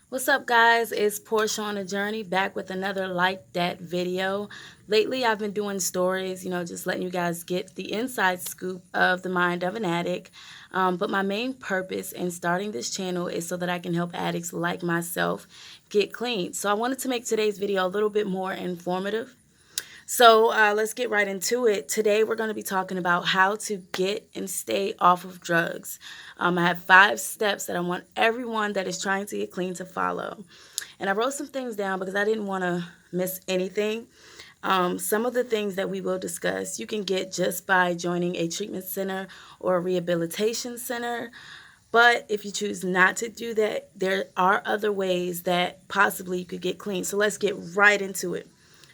What's up, guys? It's Portia on a Journey, back with another Like That video. Lately, I've been doing stories, just letting you guys get the inside scoop of the mind of an addict. But my main purpose in starting this channel is so that I can help addicts like myself get clean. So I wanted to make today's video a little bit more informative. So let's get right into it. Today we're going to be talking about how to get and stay off of drugs. I have 5 steps that I want everyone that is trying to get clean to follow. And I wrote some things down because I didn't want to miss anything. Some of the things that we will discuss you can get just by joining a treatment center or a rehabilitation center. But if you choose not to do that, there are other ways that possibly you could get clean. So let's get right into it.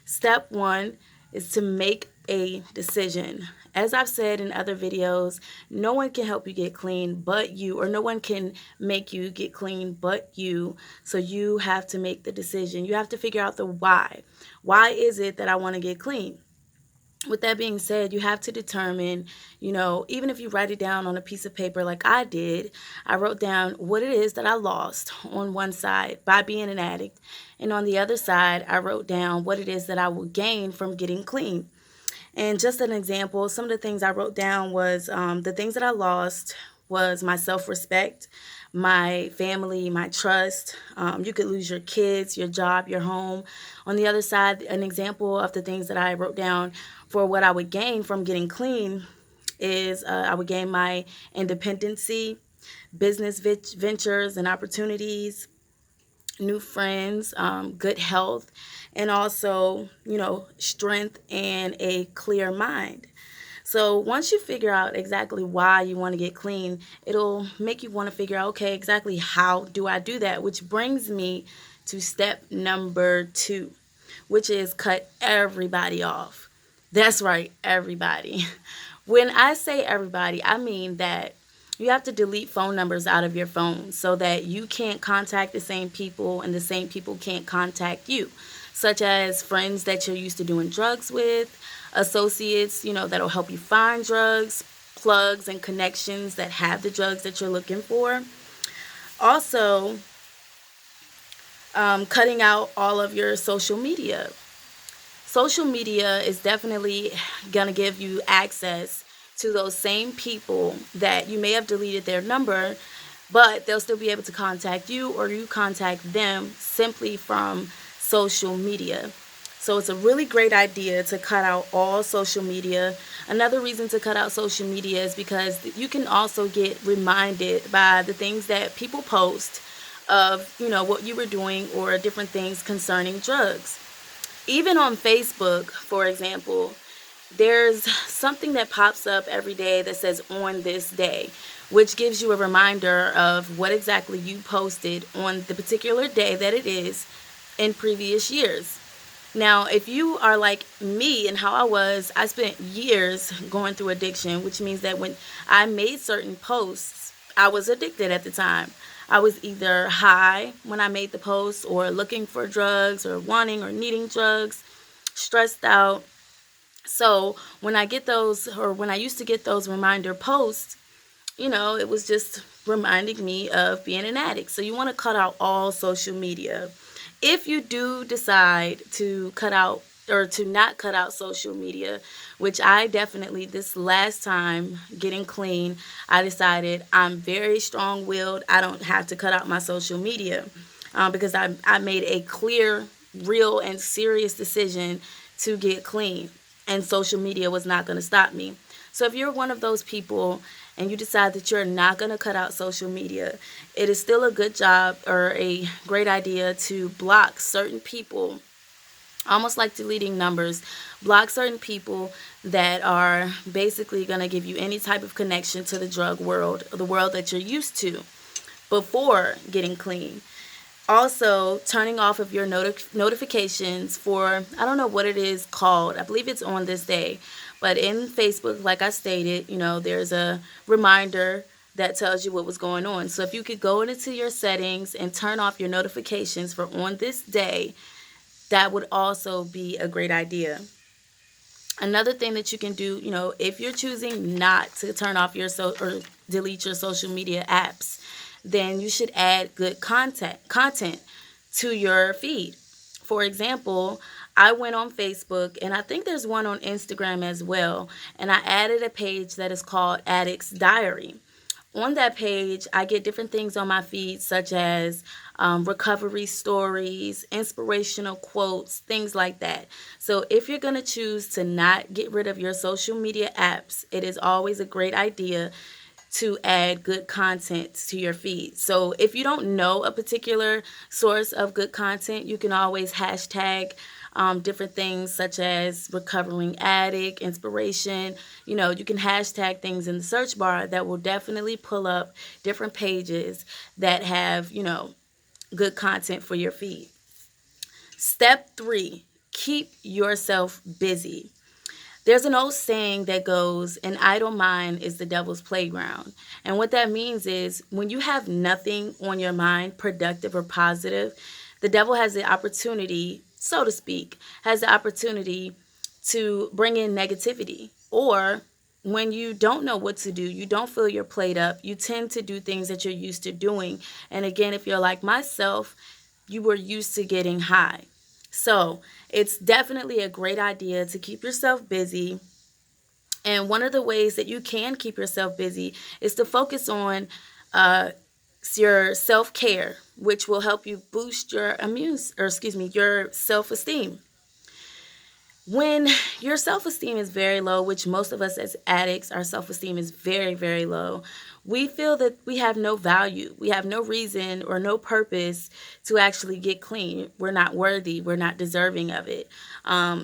Step 1 is to make a decision. As I've said in other videos, no one can help you get clean but you, or no one can make you get clean but you. So you have to make the decision. You have to figure out the why. Why is it that I want to get clean? With that being said, you have to determine, even if you write it down on a piece of paper like I did, I wrote down what it is that I lost on one side by being an addict. And on the other side, I wrote down what it is that I will gain from getting clean. And just an example, some of the things I wrote down was the things that I lost was my self-respect, my family, my trust. You could lose your kids, your job, your home. On the other side, an example of the things that I wrote down for what I would gain from getting clean is I would gain my independency, business ventures and opportunities, new friends, good health, and also, strength and a clear mind. So once you figure out exactly why you want to get clean, it'll make you want to figure out, okay, exactly how do I do that? Which brings me to step number 2, which is cut everybody off. That's right, everybody. When I say everybody, I mean that you have to delete phone numbers out of your phone so that you can't contact the same people and the same people can't contact you, such as friends that you're used to doing drugs with, associates, that'll help you find drugs, plugs and connections that have the drugs that you're looking for. Also, cutting out all of your social media. Social media is definitely going to give you access to those same people that you may have deleted their number, but they'll still be able to contact you or you contact them simply from social media. So it's a really great idea to cut out all social media. Another reason to cut out social media is because you can also get reminded by the things that people post of, what you were doing or different things concerning drugs. Even on Facebook, for example, there's something that pops up every day that says on this day, which gives you a reminder of what exactly you posted on the particular day that it is in previous years. Now, if you are like me and how I spent years going through addiction, which means that when I made certain posts, I was addicted at the time. I was either high when I made the post or looking for drugs or wanting or needing drugs, stressed out. So when I get those, or when I used to get those reminder posts, it was just reminding me of being an addict. So you want to cut out all social media. If you do decide to cut out or to not cut out social media, which I definitely, this last time getting clean, I decided I'm very strong-willed. I don't have to cut out my social media because I made a clear, real, and serious decision to get clean, and social media was not going to stop me. So if you're one of those people and you decide that you're not going to cut out social media, it is still a good job or a great idea to block certain people, almost like deleting numbers. Block certain people that are basically going to give you any type of connection to the drug world, the world that you're used to before getting clean. Also, turning off of your notifications for, I don't know what it is called. I believe it's on this day. But in Facebook, like I stated, there's a reminder that tells you what was going on. So if you could go into your settings and turn off your notifications for on this day, that would also be a great idea. Another thing that you can do, if you're choosing not to turn off your or delete your social media apps, then you should add good content to your feed. For example, I went on Facebook, and I think there's one on Instagram as well, and I added a page that is called Addict's Diary. On that page, I get different things on my feed, such as recovery stories, inspirational quotes, things like that. So, if you're going to choose to not get rid of your social media apps, it is always a great idea to add good content to your feed. So if you don't know a particular source of good content, you can always hashtag different things such as recovering addict, inspiration. You can hashtag things in the search bar that will definitely pull up different pages that have, good content for your feed. Step 3, keep yourself busy. There's an old saying that goes, an idle mind is the devil's playground. And what that means is when you have nothing on your mind, productive or positive, the devil has the opportunity, so to speak, has the opportunity to bring in negativity. Or when you don't know what to do, you don't fill your plate up, you tend to do things that you're used to doing. And again, if you're like myself, you were used to getting high. So it's definitely a great idea to keep yourself busy. And one of the ways that you can keep yourself busy is to focus on your self-care, which will help you boost your your self-esteem. When your self-esteem is very low, which most of us as addicts, our self-esteem is very, very low, we feel that we have no value. We have no reason or no purpose to actually get clean. We're not worthy. We're not deserving of it.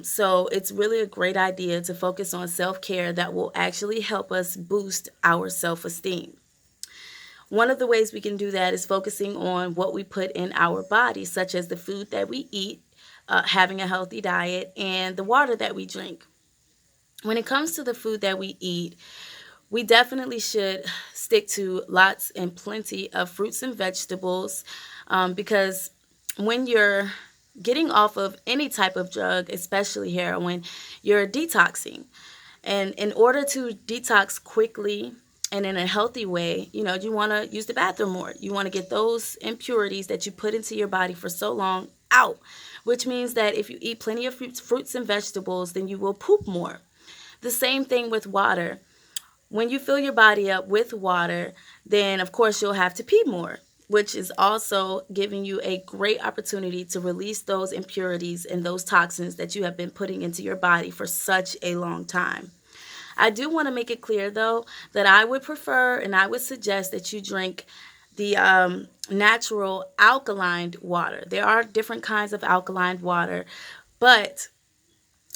So it's really a great idea to focus on self-care that will actually help us boost our self-esteem. One of the ways we can do that is focusing on what we put in our body, such as the food that we eat, having a healthy diet, and the water that we drink. When it comes to the food that we eat, we definitely should stick to lots and plenty of fruits and vegetables because when you're getting off of any type of drug, especially heroin, you're detoxing. And in order to detox quickly and in a healthy way, you want to use the bathroom more. You want to get those impurities that you put into your body for so long out, which means that if you eat plenty of fruits and vegetables, then you will poop more. The same thing with water. When you fill your body up with water, then of course you'll have to pee more, which is also giving you a great opportunity to release those impurities and those toxins that you have been putting into your body for such a long time. I do want to make it clear, though, that I would prefer and I would suggest that you drink the natural alkaline water. There are different kinds of alkaline water, but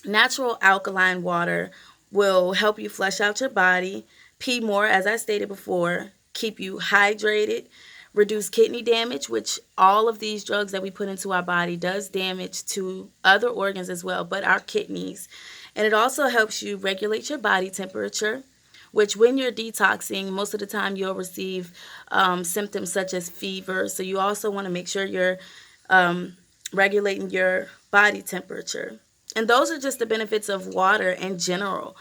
natural alkaline water will help you flush out your body, pee more, as I stated before, keep you hydrated, reduce kidney damage, which all of these drugs that we put into our body does damage to other organs as well, but our kidneys. And it also helps you regulate your body temperature, which when you're detoxing, most of the time you'll receive symptoms such as fever. So you also want to make sure you're regulating your body temperature. And those are just the benefits of water in general.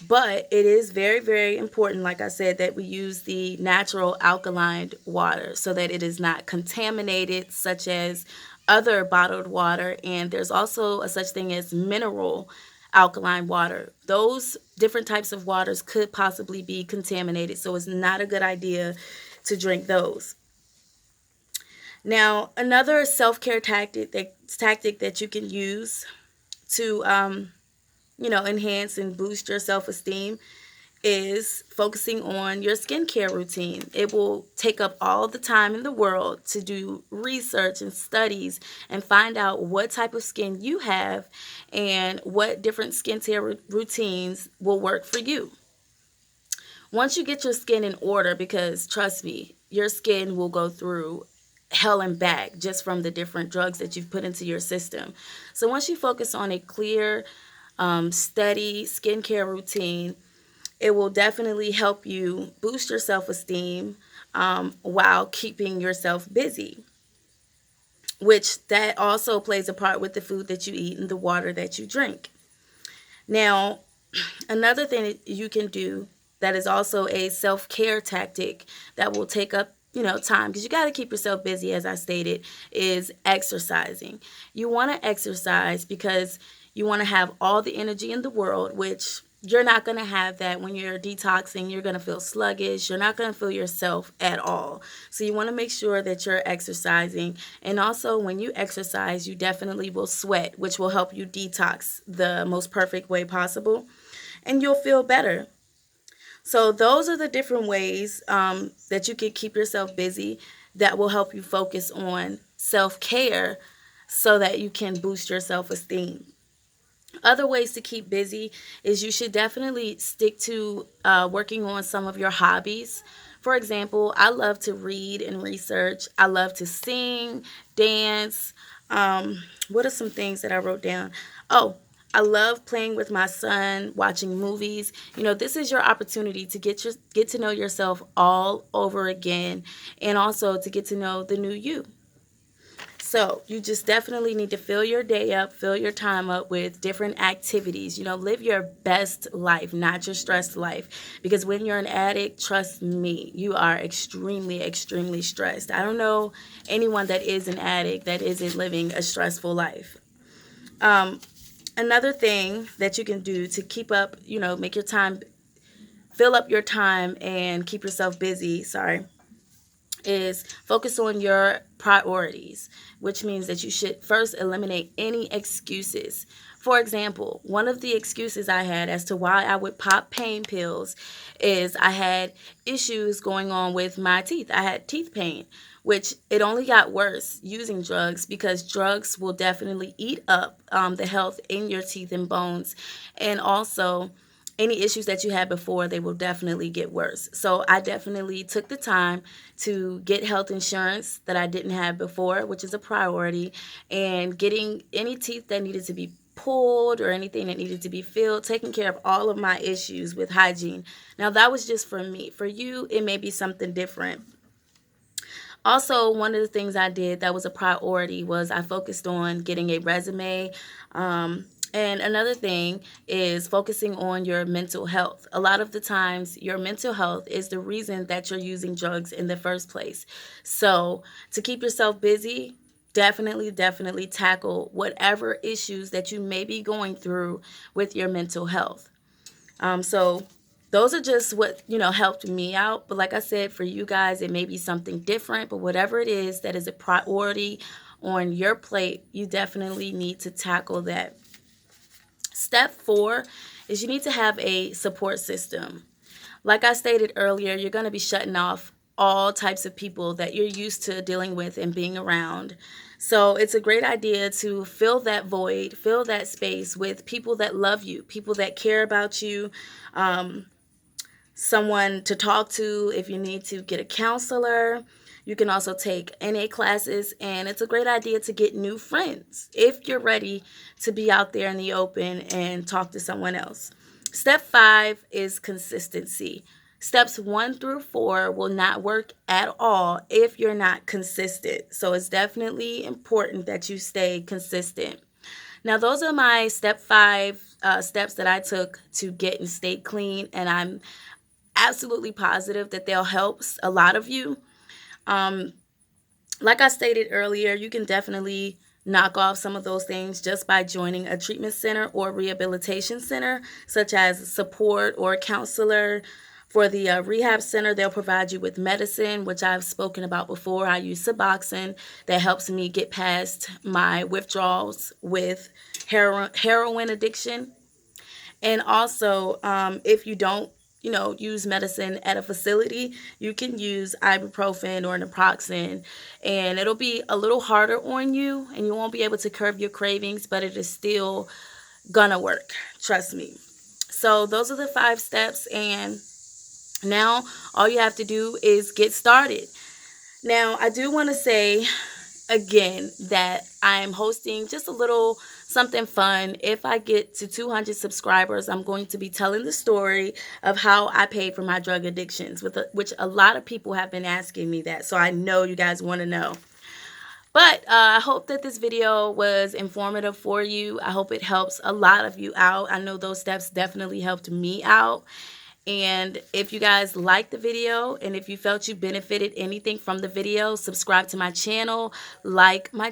But it is very, very important, like I said, that we use the natural alkaline water so that it is not contaminated, such as other bottled water. And there's also a such thing as mineral alkaline water. Those different types of waters could possibly be contaminated, so it's not a good idea to drink those. Now, another self-care tactic that you can use to enhance and boost your self-esteem is focusing on your skincare routine. It will take up all the time in the world to do research and studies and find out what type of skin you have and what different skincare routines will work for you. Once you get your skin in order, because trust me, your skin will go through hell and back just from the different drugs that you've put into your system. So once you focus on a clear, steady skincare routine, it will definitely help you boost your self-esteem while keeping yourself busy, which that also plays a part with the food that you eat and the water that you drink. Now, another thing that you can do that is also a self-care tactic that will take up time, because you got to keep yourself busy, as I stated, is exercising. You want to exercise because you want to have all the energy in the world, which you're not going to have that when you're detoxing. You're going to feel sluggish. You're not going to feel yourself at all. So you want to make sure that you're exercising. And also, when you exercise, you definitely will sweat, which will help you detox the most perfect way possible. And you'll feel better. So those are the different ways that you can keep yourself busy that will help you focus on self-care so that you can boost your self-esteem. Other ways to keep busy is you should definitely stick to working on some of your hobbies. For example, I love to read and research. I love to sing, dance. What are some things that I wrote down? Oh, I love playing with my son, watching movies. This is your opportunity to get to know yourself all over again, and also to get to know the new you. So you just definitely need to fill your day up, fill your time up with different activities. Live your best life, not your stressed life. Because when you're an addict, trust me, you are extremely, extremely stressed. I don't know anyone that is an addict that isn't living a stressful life. Another thing that you can do to keep up, make your time, fill up your time and keep yourself busy, is focus on your priorities, which means that you should first eliminate any excuses. For example, one of the excuses I had as to why I would pop pain pills is I had issues going on with my teeth. I had teeth pain, which it only got worse using drugs, because drugs will definitely eat up the health in your teeth and bones. And also, any issues that you had before, they will definitely get worse. So I definitely took the time to get health insurance that I didn't have before, which is a priority, and getting any teeth that needed to be pulled or anything that needed to be filled, taking care of all of my issues with hygiene. Now, that was just for me. For you, it may be something different. Also, one of the things I did that was a priority was I focused on getting a resume. And another thing is focusing on your mental health. A lot of the times, your mental health is the reason that you're using drugs in the first place. So, to keep yourself busy, definitely, definitely tackle whatever issues that you may be going through with your mental health. So those are just what, helped me out. But like I said, for you guys, it may be something different. But whatever it is that is a priority on your plate, you definitely need to tackle that. Step 4 is you need to have a support system. Like I stated earlier, you're going to be shutting off all types of people that you're used to dealing with and being around. So it's a great idea to fill that void, fill that space with people that love you, people that care about you, someone to talk to if you need to get a counselor. You can also take NA classes, and it's a great idea to get new friends if you're ready to be out there in the open and talk to someone else. Step 5 is consistency. Steps 1 through 4 will not work at all if you're not consistent. So it's definitely important that you stay consistent. Now, those are my step 5 steps that I took to get and stay clean, and I'm absolutely positive that they'll help a lot of you. Like I stated earlier, you can definitely knock off some of those things just by joining a treatment center or rehabilitation center, such as support or counselor. For the rehab center, they'll provide you with medicine, which I've spoken about before. I use Suboxone that helps me get past my withdrawals with heroin addiction. And also, if you don't, use medicine at a facility, you can use ibuprofen or naproxen, and it'll be a little harder on you, and you won't be able to curb your cravings, but it is still gonna work. Trust me. So those are the 5 steps, and now all you have to do is get started. Now, I do want to say again that I'm hosting just a little something fun. If I get to 200 subscribers, I'm going to be telling the story of how I paid for my drug addictions, which a lot of people have been asking me that. So I know you guys want to know. But I hope that this video was informative for you. I hope it helps a lot of you out. I know those steps definitely helped me out. And if you guys liked the video and if you felt you benefited anything from the video, subscribe to my channel, like my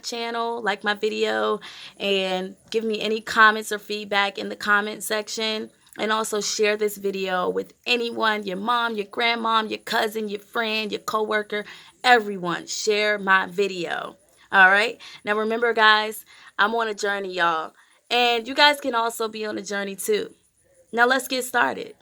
video, and give me any comments or feedback in the comment section. And also share this video with anyone, your mom, your grandmom, your cousin, your friend, your coworker, everyone. Share my video. All right. Now remember, guys, I'm on a journey, y'all. And you guys can also be on a journey too. Now let's get started.